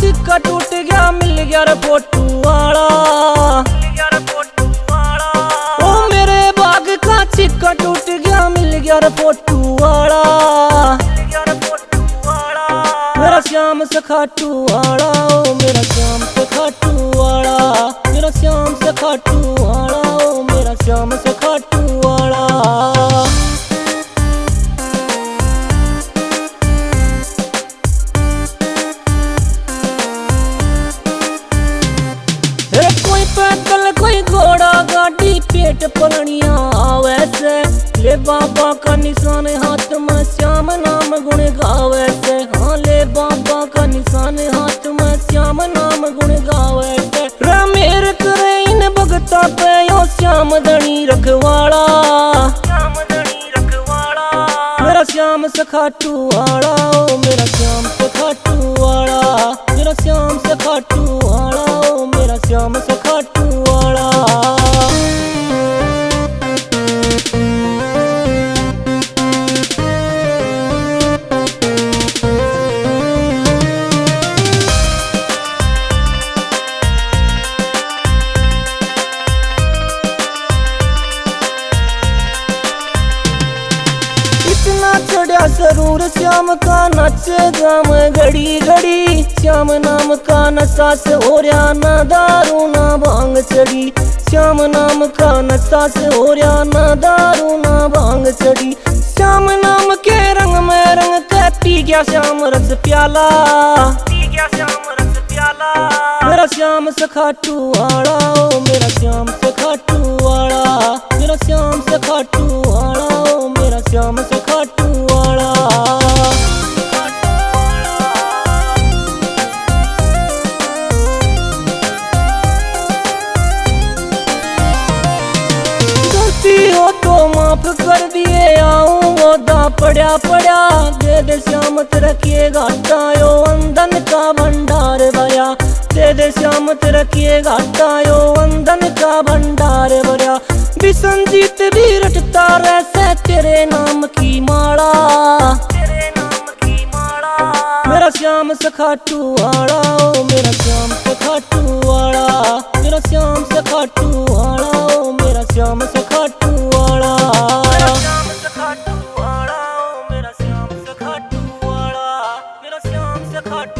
सिक्का टूट गया मिल गया रे फोटू वाला। ओ मेरे बाग का सिक्का टूट गया मिल गया रे फोटू वाला। मेरा श्याम से खाटू वाला, ओ मेरा श्याम से खाटू वाला, मेरा श्याम से खाटू वाला, ओ मेरा श्याम से खाटू वाला। कोई पैदल कोई घोड़ा गाड़ी पेट पलनिया आवे से, ले बाबा का निशान हाथ में श्याम नाम गुण गावे से। हाँ ले बाबा का निशान हाथ में श्याम नाम गुण गावे से। रे मेर करे इन भगता पे यो श्याम धनी रखवाड़ा, मेरा श्याम से खाटू वाला, ओ मेरा श्याम से खाटू वाला, मेरा श्याम से खाटू वाला, ओ मेरा श्याम से खाटू वाला। चढ़िया सरूर श्याम का नचे गाम घड़ी घड़ी। श्याम नाम का नशा से हो रहा ना दारू ना भांग चढ़ी। श्याम नाम का नशा से हो रहा ना दारू ना भांग चढ़ी। श्याम नाम के रंग में रंग के पी गया श्याम रस प्याला, मेरा श्याम से खाटू वाला, ओ मेरा श्याम से खाटू वाला, मेरा श्याम से खाटू वाला, ओ मेरा श्याम से खाटू वाला। गलती हो तो माफ कर दिए आऊं मोदा पड़ा पड़ा। दे दे श्याम रखिए घाटा यो वंदन का भंडार भया। दे दे श्याम रखिए घाटा यो वंदन का भंडार भया। बिसंजीत भी रटता रहे तेरे नाम की माला, मेरा श्याम से खाटू वाला, ओ मेरा श्याम से खाटू वाला, मेरा श्याम से खाटू वाला, ओ मेरा श्याम से खाटू वाला, मेरा श्याम से खाटू वाला, ओ मेरा श्याम से खाटू वाला, मेरा श्याम से खाटू